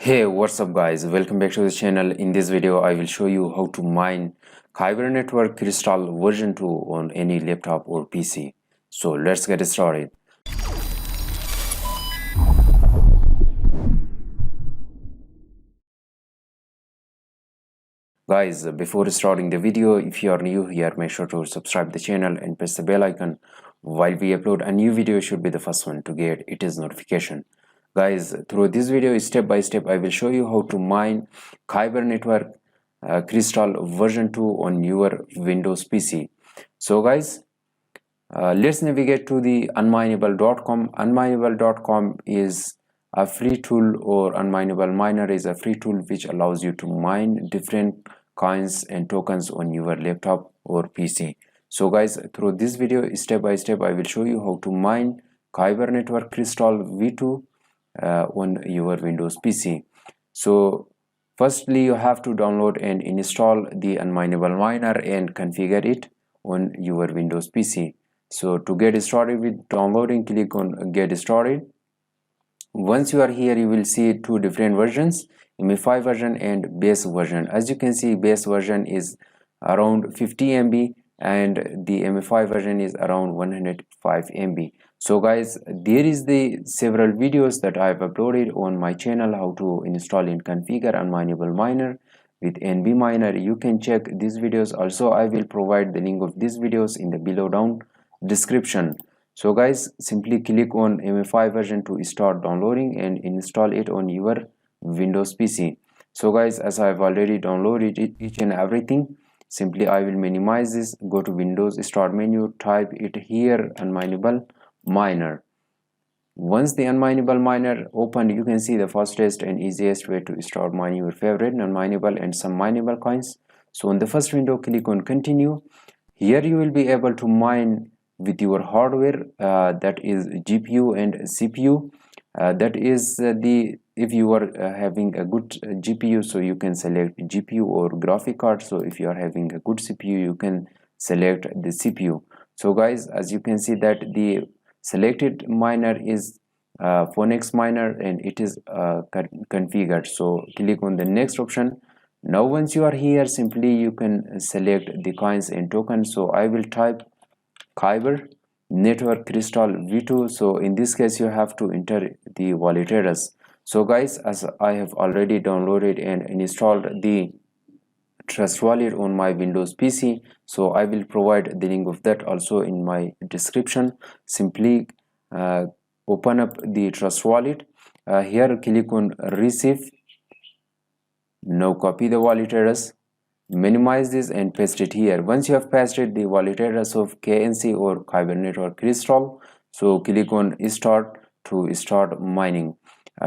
Hey, what's up guys, welcome back to the channel. In this video I will show you how to mine Kyber Network Crystal version 2 on any laptop or PC. So let's get started. Guys, before starting the video, if you are new here, make sure to subscribe the channel and press the bell icon. While we upload a new video, you should be the first one to get its notification. Guys, through this video, step by step, I will show you how to mine Kyber Network Crystal version 2 on your Windows PC. So guys, let's navigate to the unmineable.com. Unmineable.com is a free tool, or unmineable miner is a free tool which allows you to mine different coins and tokens on your laptop or PC. So guys, through this video, step by step, I will show you how to mine Kyber Network Crystal V2 on your Windows PC. So firstly, you have to download and install the unmineable miner and configure it on your Windows PC. So to get started with downloading, click on get started. Once you are here, you will see two different versions, ME5 version and base version. As you can see, base version is around 50 MB and the ME5 version is around 105 MB. So guys, there is the several videos that I have uploaded on my channel how to install and configure unmineable miner with NB miner. You can check these videos. Also, I will provide the link of these videos in the below down description. So guys, simply click on ME5 version to start downloading and install it on your Windows PC. So guys, as I have already downloaded it, each and everything, simply I will minimize this, go to Windows start menu, type it here, unmineable miner. Once the unmineable miner opened, you can see the fastest and easiest way to start mining your favorite non-mineable and some mineable coins. So on the first window, click on continue. Here you will be able to mine with your hardware, that is GPU and CPU. That is if you are having a good GPU, so you can select GPU or graphic card. So if you are having a good CPU, you can select the CPU. So guys, as you can see that the selected miner is Phoenix miner and it is configured. So click on the next option. Now once you are here, simply you can select the coins and tokens. So I will type Kyber Network Crystal V2. So in this case, you have to enter the wallet address. So guys, as I have already downloaded and installed the Trust Wallet on my Windows PC, so I will provide the link of that also in my description. Simply open up the Trust Wallet. Here click on receive. Now copy the wallet address, minimize this and paste it here. Once you have pasted the wallet address of KNC or Kyber Network Crystal, so click on start to start mining.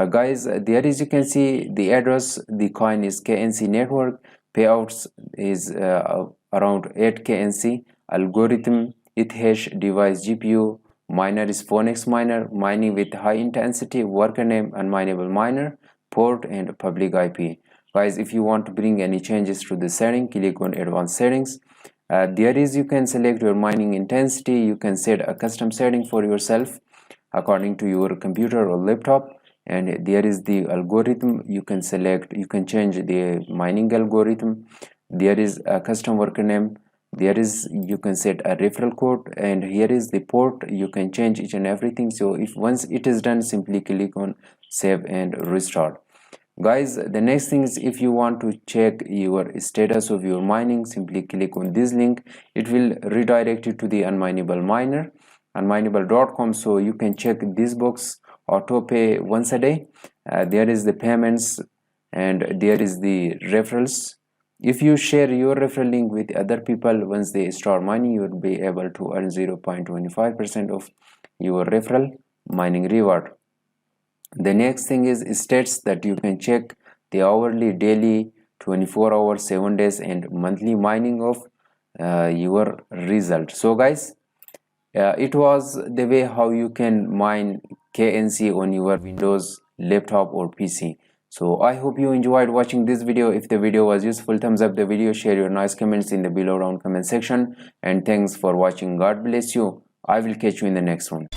Guys, there is, you can see the address, the coin is KNC network, payouts is around 8 KNC, algorithm ETH hash, device GPU, miner is Phoenix miner, mining with high intensity, worker name unmineable miner, port and public IP. Guys, if you want to bring any changes to the setting, click on advanced settings. There is, you can select your mining intensity. You can set a custom setting for yourself according to your computer or laptop. And there is the algorithm. You can select, you can change the mining algorithm. There is a custom worker name. There is, you can set a referral code, and here is the port. You can change each and everything. So if once it is done, simply click on save and restart. Guys, the next thing is, if you want to check your status of your mining, simply click on this link. It will redirect you to the unmineable miner, unmineable.com. so you can check this box, auto pay once a day. There is the payments and there is the referrals. If you share your referral link with other people, once they start mining, you will be able to earn 0.25% of your referral mining reward. The next thing is stats, that you can check the hourly, daily, 24 hours, 7 days and monthly mining of your result. So guys, it was the way how you can mine KNC on your Windows laptop or PC. So I hope you enjoyed watching this video. If the video was useful, thumbs up the video, share your nice comments in the below down comment section, and thanks for watching. God bless you. I will catch you in the next one.